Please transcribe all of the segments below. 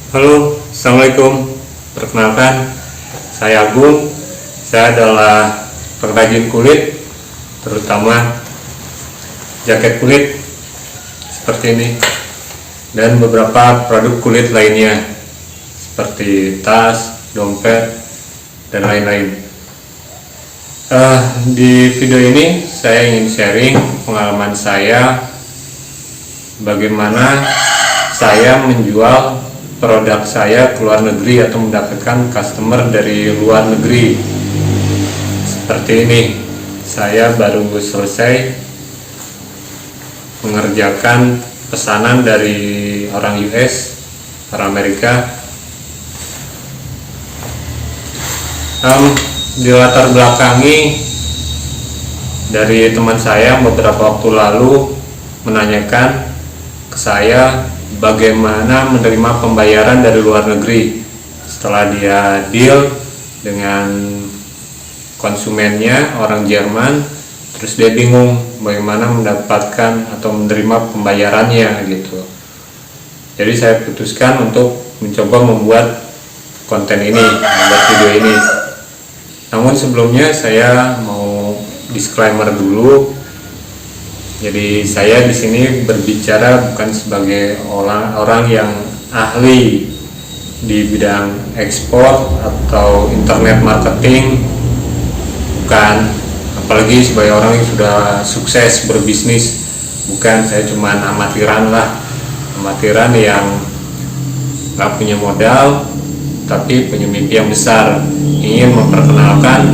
Halo, Assalamualaikum. Perkenalkan, saya Agung. Saya adalah pengrajin kulit, terutama jaket kulit seperti ini, dan beberapa produk kulit lainnya seperti tas, dompet, dan lain-lain. Di video ini saya ingin sharing pengalaman saya bagaimana saya menjual produk saya ke luar negeri atau mendapatkan customer dari luar negeri. Seperti ini, saya baru selesai mengerjakan pesanan dari orang US, orang Amerika. Di latar belakangi dari teman saya beberapa waktu lalu menanyakan ke saya bagaimana menerima pembayaran dari luar negeri setelah dia deal dengan konsumennya orang Jerman, terus dia bingung bagaimana mendapatkan atau menerima pembayarannya gitu. Jadi saya putuskan untuk mencoba membuat konten ini, membuat video ini. Namun sebelumnya saya mau disclaimer dulu. Jadi saya di sini berbicara bukan sebagai orang yang ahli di bidang ekspor atau internet marketing, bukan. Apalagi sebagai orang yang sudah sukses berbisnis, bukan. Saya cuma amatiran yang nggak punya modal tapi punya mimpi yang besar, ingin memperkenalkan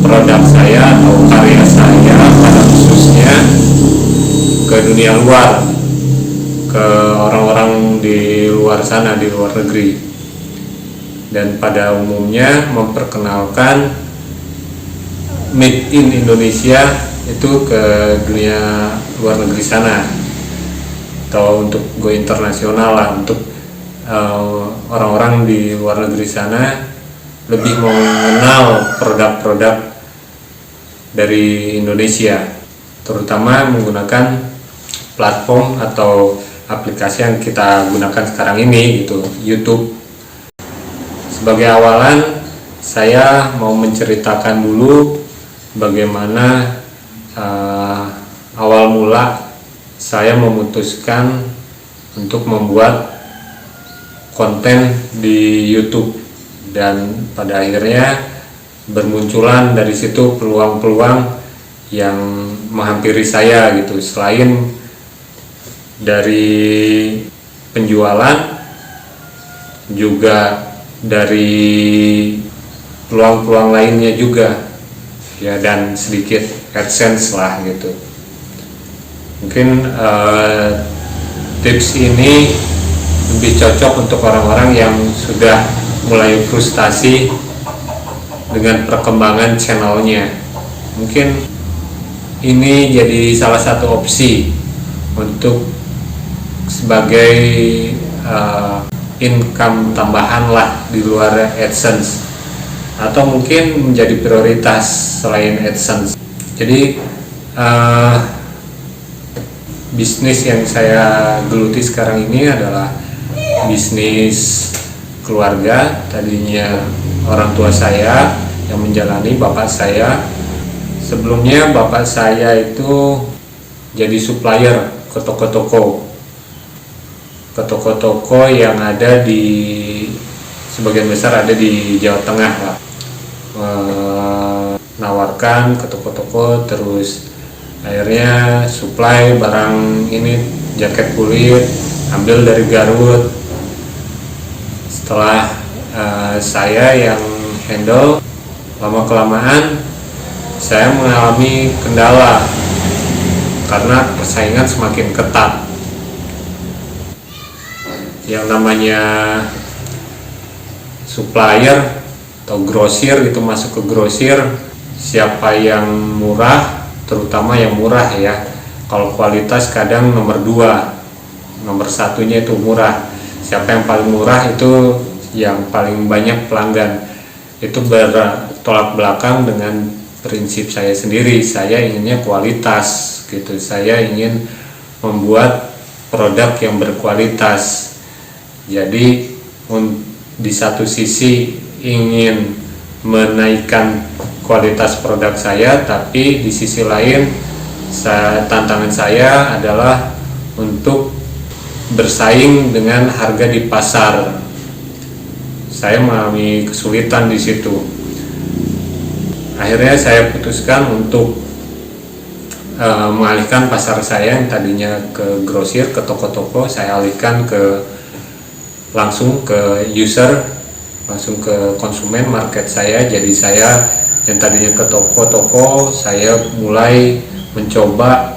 produk saya atau karya saya pada khususnya ke dunia luar, ke orang-orang di luar sana, di luar negeri, dan pada umumnya memperkenalkan made in Indonesia itu ke dunia luar negeri sana, atau untuk go internasional lah, untuk orang-orang di luar negeri sana lebih mengenal produk-produk dari Indonesia, terutama menggunakan platform atau aplikasi yang kita gunakan sekarang ini gitu, YouTube. Sebagai awalan, saya mau menceritakan dulu bagaimana awal mula saya memutuskan untuk membuat konten di YouTube, dan pada akhirnya bermunculan dari situ peluang-peluang yang menghampiri saya gitu. Selain dari penjualan, juga dari peluang-peluang lainnya juga ya, dan sedikit AdSense lah gitu. Mungkin tips ini lebih cocok untuk orang-orang yang sudah mulai frustasi dengan perkembangan channelnya. Mungkin ini jadi salah satu opsi untuk sebagai income tambahan lah di luar AdSense, atau mungkin menjadi prioritas selain AdSense. Jadi bisnis yang saya geluti sekarang ini adalah bisnis keluarga. Tadinya orang tua saya yang menjalani, bapak saya. Sebelumnya bapak saya itu jadi supplier ke toko-toko yang ada di sebagian besar ada di Jawa Tengah lah. Menawarkan ke toko-toko, terus akhirnya supply barang ini, jaket kulit, ambil dari Garut. Setelah saya yang handle, lama kelamaan saya mengalami kendala karena persaingan semakin ketat. Yang namanya supplier atau grosir itu masuk ke grosir, siapa yang murah, terutama yang murah ya. Kalau kualitas kadang nomor 2, nomor satunya itu murah. Siapa yang paling murah itu yang paling banyak pelanggan. Itu bertolak belakang dengan prinsip saya sendiri. Saya inginnya kualitas gitu. Saya ingin membuat produk yang berkualitas. Jadi di satu sisi ingin menaikkan kualitas produk saya, tapi di sisi lain tantangan saya adalah untuk bersaing dengan harga di pasar. Saya mengalami kesulitan di situ. Akhirnya saya putuskan untuk mengalihkan pasar saya yang tadinya ke grosir, ke toko-toko, saya alihkan langsung ke user, langsung ke konsumen market saya. Jadi saya yang tadinya ke toko-toko, saya mulai mencoba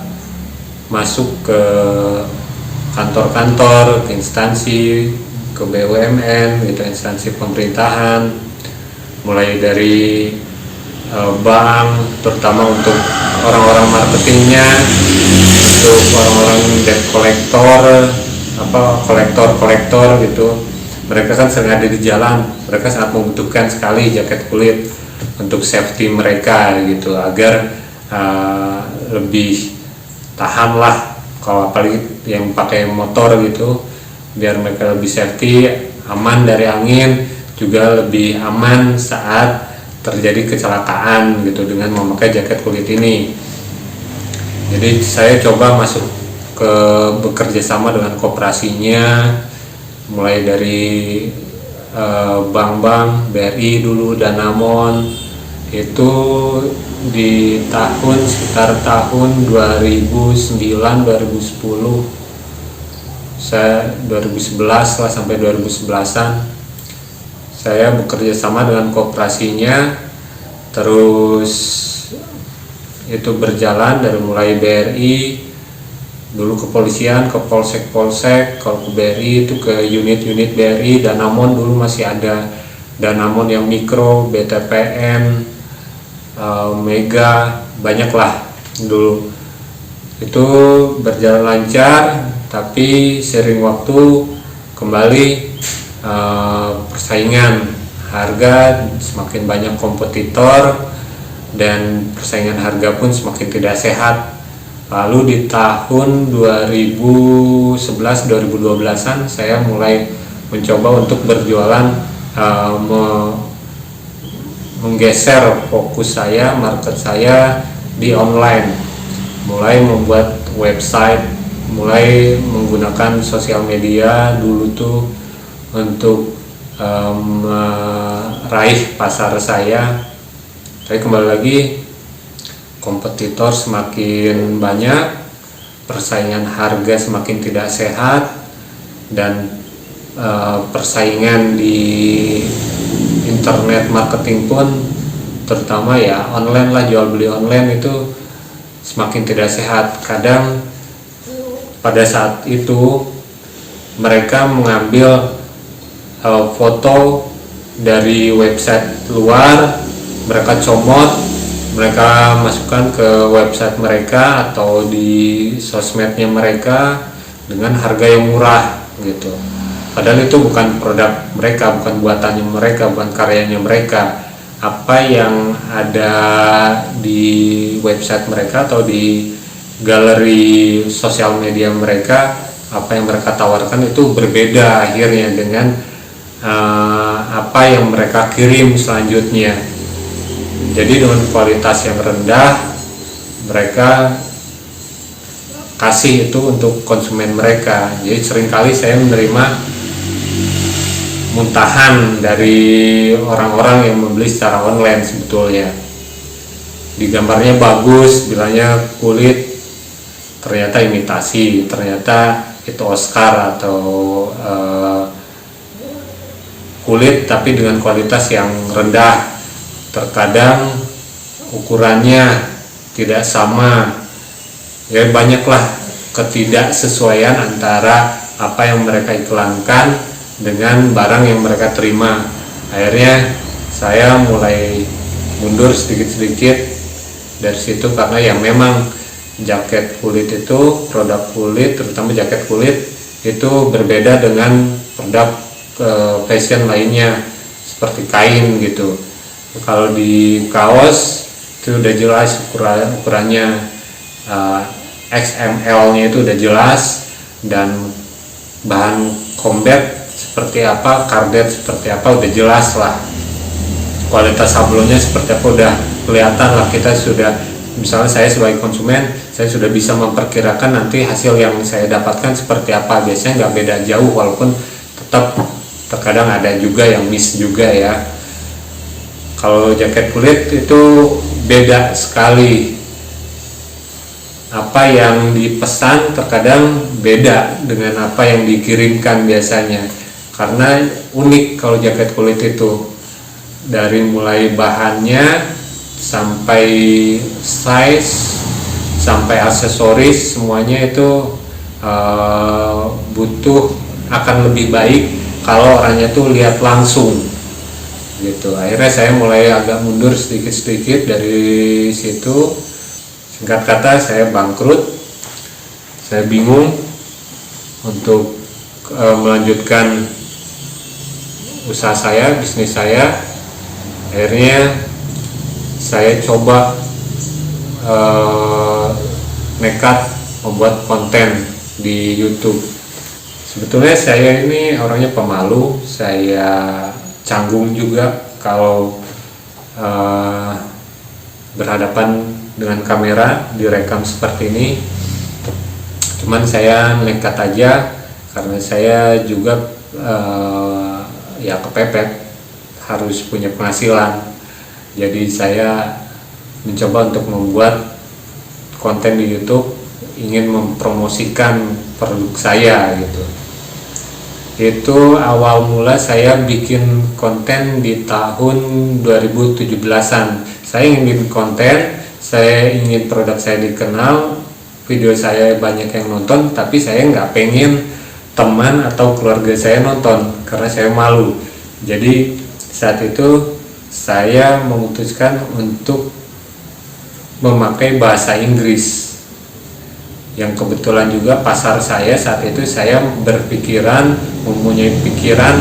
masuk ke kantor-kantor, ke instansi, ke BUMN gitu, instansi pemerintahan, mulai dari bank, terutama untuk orang-orang marketingnya, untuk orang-orang debt collector, kolektor gitu. Mereka kan sering ada di jalan, mereka sangat membutuhkan sekali jaket kulit untuk safety mereka gitu, agar lebih tahan lah, kalau apalagi yang pakai motor gitu, biar mereka lebih safety, aman dari angin, juga lebih aman saat terjadi kecelakaan gitu dengan memakai jaket kulit ini. Jadi saya coba masuk bekerja sama dengan koperasinya, mulai dari bank-bank, BRI dulu, Danamon, itu di sekitar tahun 2009-2010, saya 2011 lah sampai 2011an saya bekerja sama dengan koperasinya. Terus itu berjalan dari mulai BRI dulu, kepolisian, ke polsek, kalau ke BRI itu ke unit-unit BRI, Danamon dulu masih ada Danamon yang mikro, BTPN, Mega, banyak lah dulu. Itu berjalan lancar, tapi sering waktu kembali persaingan harga, semakin banyak kompetitor dan persaingan harga pun semakin tidak sehat. Lalu di tahun 2011-2012an saya mulai mencoba untuk berjualan, menggeser fokus saya, market saya di online, mulai membuat website, mulai menggunakan sosial media dulu tuh untuk meraih pasar saya. Tapi kembali lagi, kompetitor semakin banyak, persaingan harga semakin tidak sehat, dan persaingan di internet marketing pun, terutama ya online lah, jual beli online itu semakin tidak sehat. Kadang pada saat itu mereka mengambil foto dari website luar, mereka comot, mereka masukkan ke website mereka atau di sosmednya mereka dengan harga yang murah gitu. Padahal itu bukan produk mereka, bukan buatannya mereka, bukan karyanya mereka. Apa yang ada di website mereka atau di galeri sosial media mereka, apa yang mereka tawarkan itu berbeda akhirnya dengan apa yang mereka kirim selanjutnya. Jadi dengan kualitas yang rendah, mereka kasih itu untuk konsumen mereka. Jadi seringkali saya menerima muntahan dari orang-orang yang membeli secara online. Sebetulnya di gambarnya bagus, bilangnya kulit, ternyata imitasi, ternyata itu Oscar atau kulit tapi dengan kualitas yang rendah. Terkadang ukurannya tidak sama, ya banyaklah ketidaksesuaian antara apa yang mereka iklankan dengan barang yang mereka terima. Akhirnya saya mulai mundur sedikit-sedikit dari situ, karena ya memang jaket kulit itu, produk kulit, terutama jaket kulit itu berbeda dengan produk fashion lainnya seperti kain gitu. Kalau di kaos itu udah jelas ukurannya, XML nya itu udah jelas, dan bahan combat seperti apa, kardet seperti apa, udah jelas lah. Kualitas sablonnya seperti apa udah kelihatan lah. Kita sudah, misalnya saya sebagai konsumen, saya sudah bisa memperkirakan nanti hasil yang saya dapatkan seperti apa. Biasanya nggak beda jauh, walaupun tetap terkadang ada juga yang miss juga ya. Kalau jaket kulit itu beda sekali. Apa yang dipesan terkadang beda dengan apa yang dikirimkan biasanya, karena unik kalau jaket kulit itu. Dari mulai bahannya sampai size sampai aksesoris semuanya itu butuh, akan lebih baik kalau orangnya tuh lihat langsung gitu. Akhirnya saya mulai agak mundur sedikit-sedikit dari situ. Singkat kata, saya bangkrut. Saya bingung untuk melanjutkan usaha saya, bisnis saya. Akhirnya saya coba nekat membuat konten di YouTube. Sebetulnya saya ini orangnya pemalu, saya canggung juga kalau berhadapan dengan kamera, direkam seperti ini. Cuman saya nekat aja karena saya juga ya kepepet, harus punya penghasilan. Jadi saya mencoba untuk membuat konten di YouTube, ingin mempromosikan produk saya gitu. Itu awal mula saya bikin konten di tahun 2017-an. Saya ingin konten, saya ingin produk saya dikenal, video saya banyak yang nonton, tapi saya nggak pengen teman atau keluarga saya nonton karena saya malu. Jadi saat itu saya memutuskan untuk memakai bahasa Inggris, yang kebetulan juga pasar saya saat itu, saya mempunyai pikiran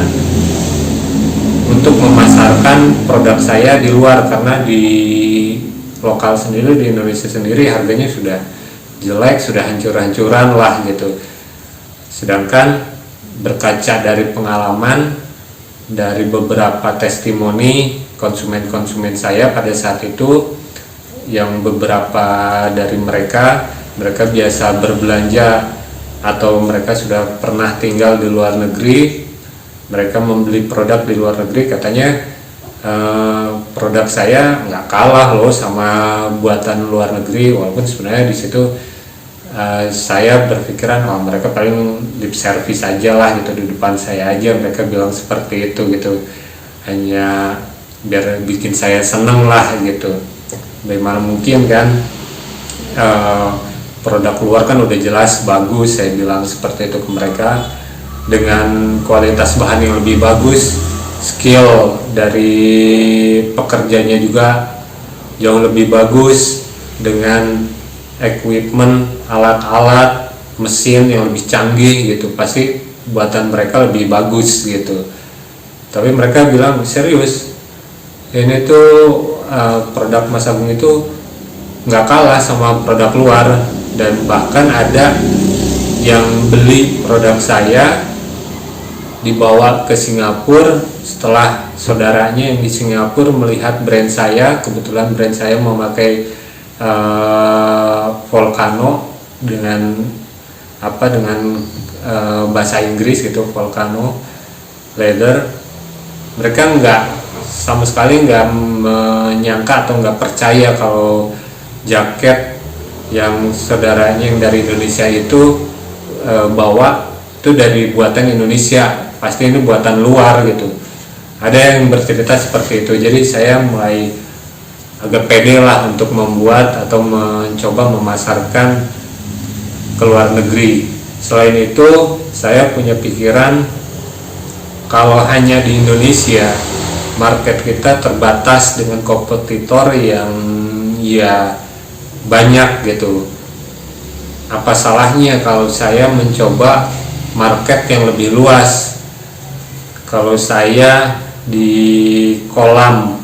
untuk memasarkan produk saya di luar, karena di lokal sendiri, di Indonesia sendiri harganya sudah jelek, sudah hancur-hancuran lah gitu. Sedangkan berkaca dari pengalaman, dari beberapa testimoni konsumen-konsumen saya pada saat itu, yang beberapa dari mereka biasa berbelanja atau mereka sudah pernah tinggal di luar negeri, mereka membeli produk di luar negeri, katanya produk saya nggak kalah loh sama buatan luar negeri, walaupun sebenarnya di situ saya berpikiran mereka paling lip service aja lah gitu, di depan saya aja mereka bilang seperti itu gitu, hanya biar bikin saya seneng lah gitu. Bagaimana mungkin kan, produk luar kan udah jelas bagus, saya bilang seperti itu ke mereka, dengan kualitas bahan yang lebih bagus, skill dari pekerjanya juga jauh lebih bagus, dengan equipment, alat-alat, mesin yang lebih canggih gitu, pasti buatan mereka lebih bagus gitu. Tapi mereka bilang serius, ini tuh produk Mas Agung itu nggak kalah sama produk luar, dan bahkan ada yang beli produk saya dibawa ke Singapura setelah saudaranya yang di Singapura melihat brand saya. Kebetulan brand saya memakai Volcano dengan bahasa Inggris gitu, Volcano leather. Mereka sama sekali nggak menyangka atau nggak percaya kalau jaket yang saudaranya yang dari Indonesia itu bawa itu dari buatan Indonesia, pasti ini buatan luar gitu. Ada yang bercerita seperti itu. Jadi saya mulai agak pede lah untuk membuat atau mencoba memasarkan ke luar negeri. Selain itu, saya punya pikiran kalau hanya di Indonesia, market kita terbatas dengan kompetitor yang ya banyak gitu. Apa salahnya kalau saya mencoba market yang lebih luas? Kalau saya di kolam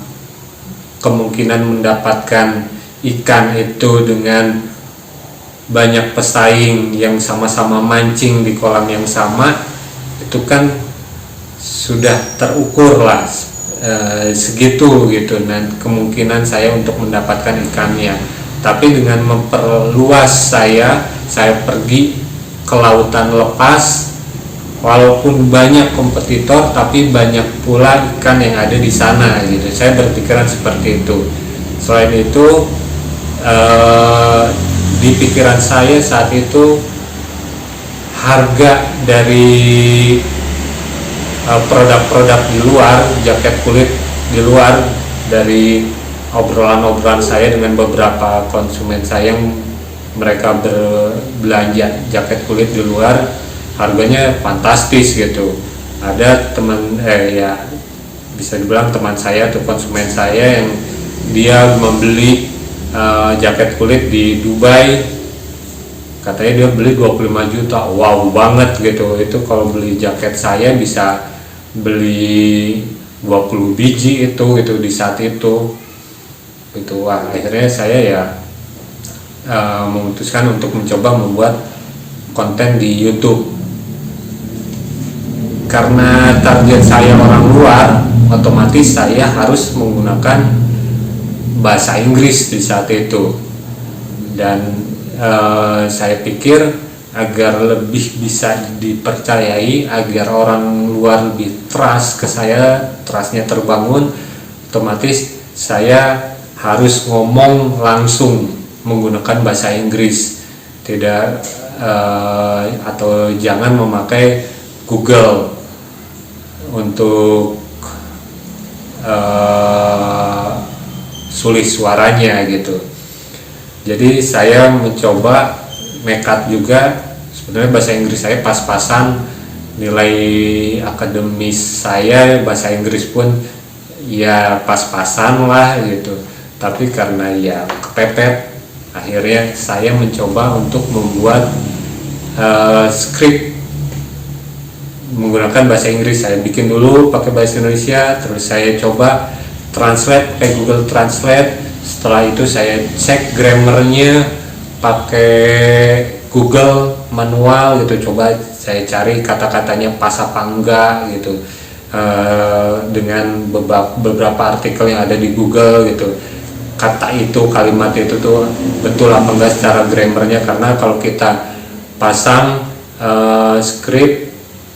kemungkinan mendapatkan ikan itu dengan banyak pesaing yang sama-sama mancing di kolam yang sama, itu kan sudah terukur lah segitu gitu, dan kemungkinan saya untuk mendapatkan ikannya. Tapi dengan memperluas, saya pergi ke lautan lepas, walaupun banyak kompetitor tapi banyak pula ikan yang ada di sana gitu. Saya berpikiran seperti itu. Selain itu, di pikiran saya saat itu harga dari produk-produk di luar, jaket kulit di luar, dari obrolan-obrolan saya dengan beberapa konsumen saya yang mereka berbelanja jaket kulit di luar, harganya fantastis gitu. Ada teman ya bisa dibilang teman saya atau konsumen saya yang dia membeli jaket kulit di Dubai, katanya dia beli 25 juta. Wow banget gitu. Itu kalau beli jaket saya bisa beli 20 biji itu gitu di saat itu. Itu wah, akhirnya saya ya memutuskan untuk mencoba membuat konten di YouTube. Karena target saya orang luar, otomatis saya harus menggunakan bahasa Inggris di saat itu. Dan saya pikir agar lebih bisa dipercayai, agar orang luar lebih trust ke saya, trustnya terbangun, otomatis saya harus ngomong langsung menggunakan bahasa Inggris, tidak atau jangan memakai Google untuk sulis suaranya gitu. Jadi saya mencoba nekat juga. Sebenarnya bahasa Inggris saya pas-pasan, nilai akademis saya bahasa Inggris pun ya pas-pasan lah gitu. Tapi karena ya kepepet, akhirnya saya mencoba untuk membuat skrip menggunakan bahasa Inggris. Saya bikin dulu pakai bahasa Indonesia, terus saya coba translate pakai Google Translate. Setelah itu saya cek grammarnya pakai Google manual gitu, coba saya cari kata-katanya pas apa enggak gitu, dengan beberapa artikel yang ada di Google gitu, kata itu, kalimat itu tuh betul apa enggak secara grammarnya. Karena kalau kita pasang skrip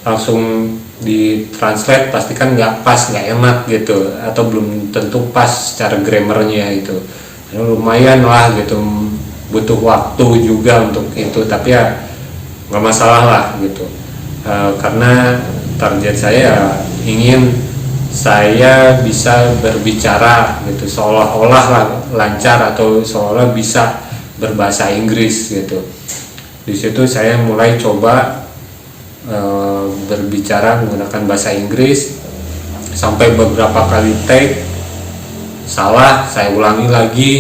langsung di translate pasti kan nggak pas, nggak enak gitu, atau belum tentu pas secara grammarnya itu. Lumayan lah gitu, butuh waktu juga untuk itu, tapi ya nggak masalah lah gitu. Karena target saya ingin saya bisa berbicara gitu seolah-olah lancar, atau seolah bisa berbahasa Inggris gitu. Di situ saya mulai coba berbicara menggunakan bahasa Inggris, sampai beberapa kali take, salah saya ulangi lagi,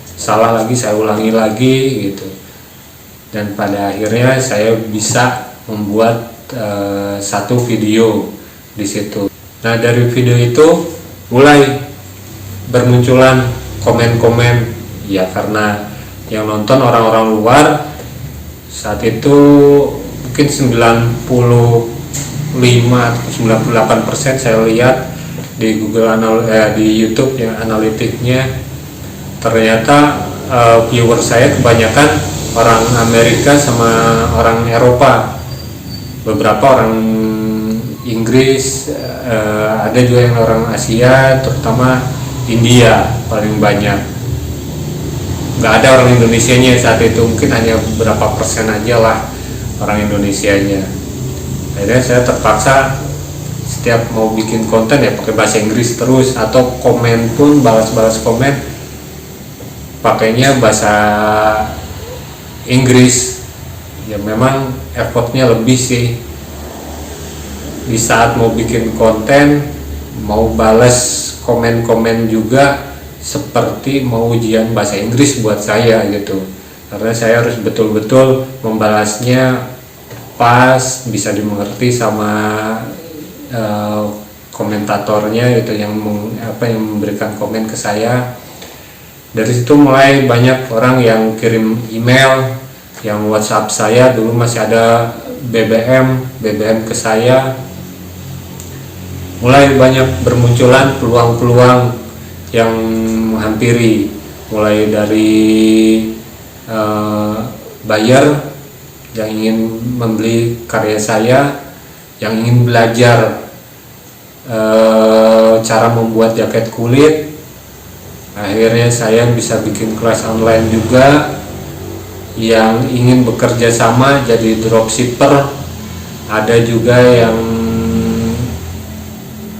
salah lagi saya ulangi lagi gitu. Dan pada akhirnya saya bisa membuat satu video di situ. Nah, dari video itu mulai bermunculan komen-komen ya, karena yang nonton orang-orang luar. Saat itu mungkin 95 atau 98% saya lihat di Google di YouTube yang analitiknya, ternyata viewer saya kebanyakan orang Amerika sama orang Eropa, beberapa orang Inggris, ada juga yang orang Asia, terutama India paling banyak. Nggak ada orang Indonesianya saat itu, mungkin hanya berapa persen aja lah orang Indonesianya. Akhirnya saya terpaksa setiap mau bikin konten ya pakai bahasa Inggris terus, atau komen pun balas-balas komen pakainya bahasa Inggris. Ya memang effortnya lebih sih. Di saat mau bikin konten, mau balas komen-komen juga seperti mau ujian bahasa Inggris buat saya gitu, karena saya harus betul-betul membalasnya pas, bisa dimengerti sama komentatornya gitu, yang memberikan komen ke saya. Dari situ mulai banyak orang yang kirim email, yang WhatsApp saya, dulu masih ada BBM ke saya. mulai banyak bermunculan peluang-peluang yang menghampiri, mulai dari buyer yang ingin membeli karya saya, yang ingin belajar cara membuat jaket kulit. Akhirnya saya bisa bikin kelas online juga. Yang ingin bekerja sama jadi dropshipper, ada juga yang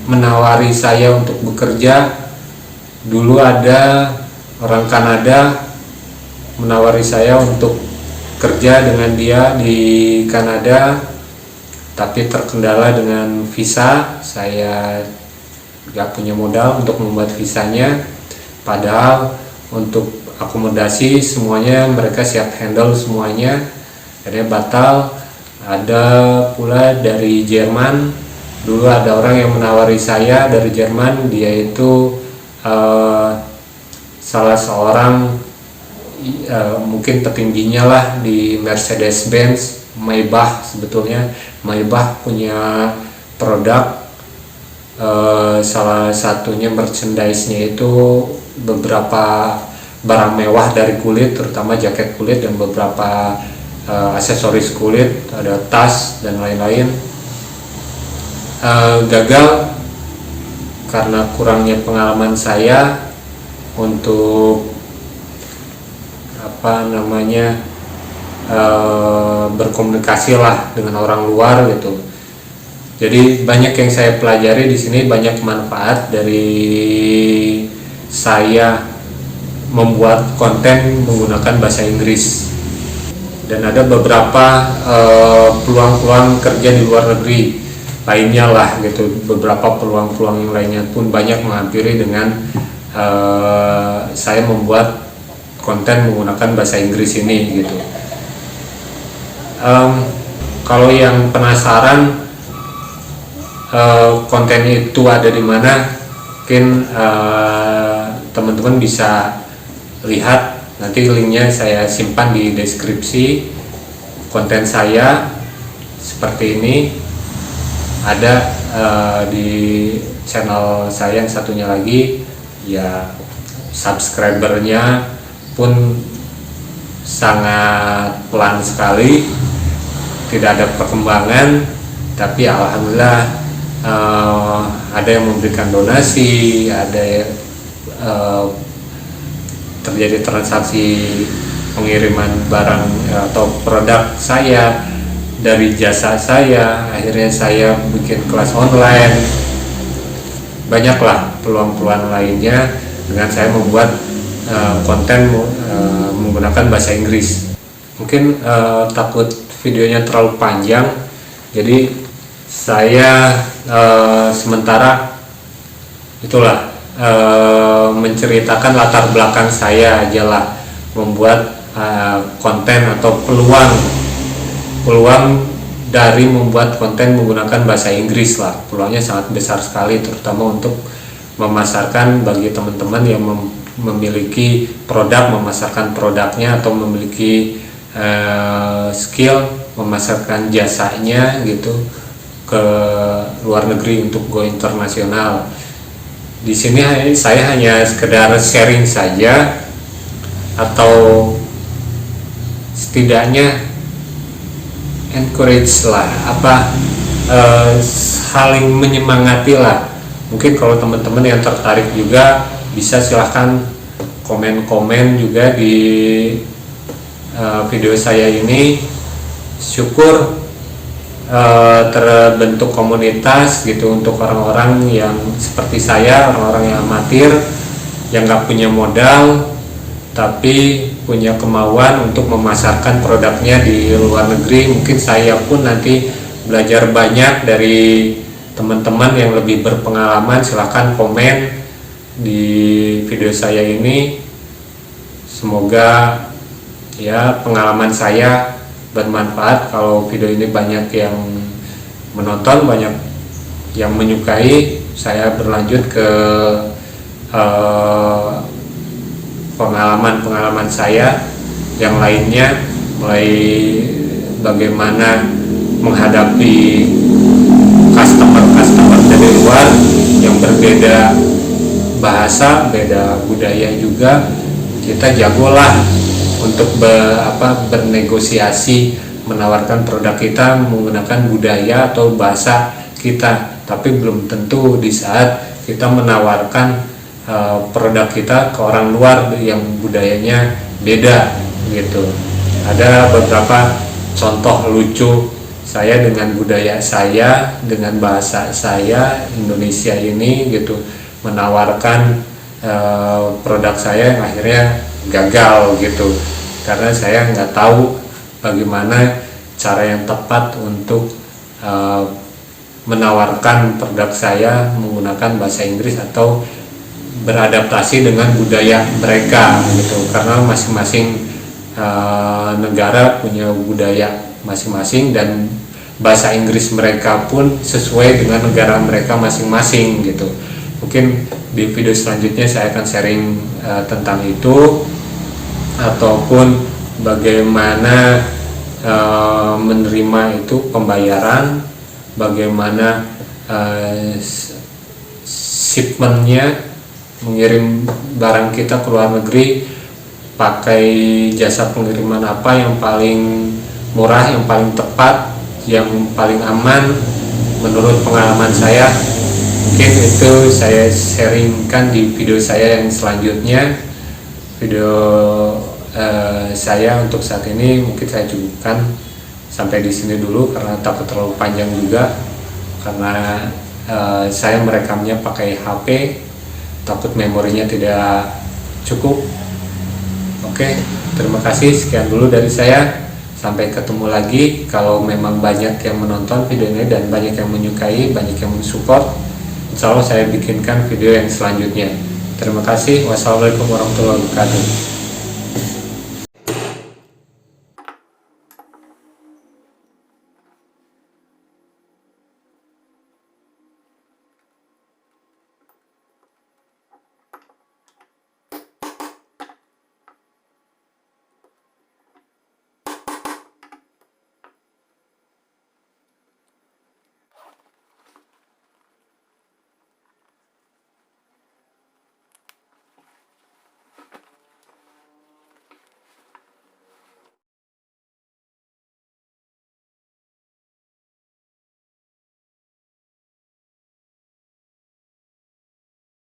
menawari saya untuk bekerja. Dulu ada orang Kanada menawari saya untuk kerja dengan dia di Kanada, tapi terkendala dengan visa. Saya gak punya modal untuk membuat visanya, padahal untuk akomodasi semuanya mereka siap handle semuanya. Akhirnya batal. Ada pula dari Jerman, dulu ada orang yang menawari saya dari Jerman. Dia itu salah seorang mungkin petingginya lah di Mercedes-Benz, Maybach. Sebetulnya Maybach punya produk, salah satunya merchandise-nya itu beberapa barang mewah dari kulit, terutama jaket kulit dan beberapa aksesoris kulit, ada tas dan lain-lain. Gagal karena kurangnya pengalaman saya untuk berkomunikasi lah dengan orang luar gitu. Jadi banyak yang saya pelajari di sini, banyak manfaat dari saya membuat konten menggunakan bahasa Inggris. Dan ada beberapa peluang-peluang kerja di luar negeri lainnya lah gitu. Beberapa peluang-peluang yang lainnya pun banyak menghampiri dengan saya membuat konten menggunakan bahasa Inggris ini gitu. Kalau yang penasaran konten itu ada di mana, mungkin teman-teman bisa lihat, nanti linknya saya simpan di deskripsi. Konten saya seperti ini ada di channel saya yang satunya lagi ya. Subscribernya pun sangat pelan sekali, tidak ada perkembangan, tapi alhamdulillah ada yang memberikan donasi, ada terjadi transaksi pengiriman barang atau produk saya dari jasa saya. Akhirnya saya bikin kelas online. Banyaklah peluang-peluang lainnya dengan saya membuat konten menggunakan bahasa Inggris. Mungkin takut videonya terlalu panjang, jadi saya sementara itulah menceritakan latar belakang saya aja lah, membuat konten atau peluang dari membuat konten menggunakan bahasa Inggris lah. Peluangnya sangat besar sekali, terutama untuk memasarkan bagi teman-teman yang memiliki produk, memasarkan produknya, atau memiliki skill memasarkan jasanya gitu ke luar negeri untuk go internasional. Di sini saya hanya sekedar sharing saja, atau setidaknya encourage lah, saling menyemangati lah. Mungkin kalau teman-teman yang tertarik juga bisa silahkan komen-komen juga di video saya ini. Syukur terbentuk komunitas gitu untuk orang-orang yang seperti saya, orang-orang yang amatir, yang nggak punya modal tapi punya kemauan untuk memasarkan produknya di luar negeri. Mungkin saya pun nanti belajar banyak dari teman-teman yang lebih berpengalaman. Silahkan komen di video saya ini. Semoga ya pengalaman saya bermanfaat. Kalau video ini banyak yang menonton, banyak yang menyukai, saya berlanjut ke pengalaman-pengalaman saya yang lainnya, mulai bagaimana menghadapi customer dari luar yang berbeda bahasa, beda budaya juga, kita jagolah untuk bernegosiasi, menawarkan produk kita menggunakan budaya atau bahasa kita. Tapi belum tentu di saat kita menawarkan produk kita ke orang luar yang budayanya beda gitu. Ada beberapa contoh lucu saya dengan budaya saya, dengan bahasa saya Indonesia ini gitu, menawarkan produk saya yang akhirnya gagal gitu, karena saya nggak tahu bagaimana cara yang tepat untuk menawarkan produk saya menggunakan bahasa Inggris atau beradaptasi dengan budaya mereka gitu, karena masing-masing negara punya budaya masing-masing dan bahasa Inggris mereka pun sesuai dengan negara mereka masing-masing gitu. Mungkin di video selanjutnya saya akan sharing tentang itu, ataupun bagaimana menerima itu pembayaran, bagaimana shipmentnya, mengirim barang kita ke luar negeri, pakai jasa pengiriman apa yang paling murah, yang paling tepat, yang paling aman menurut pengalaman saya. Mungkin itu saya sharingkan di video saya yang selanjutnya. Video saya untuk saat ini mungkin saya cukupkan sampai di sini dulu, karena takut terlalu panjang juga, karena saya merekamnya pakai HP, takut memorinya tidak cukup. Oke, terima kasih, sekian dulu dari saya. Sampai ketemu lagi. Kalau memang banyak yang menonton video ini dan banyak yang menyukai, banyak yang mensupport, insya Allah saya bikinkan video yang selanjutnya. Terima kasih. Wassalamualaikum warahmatullahi wabarakatuh.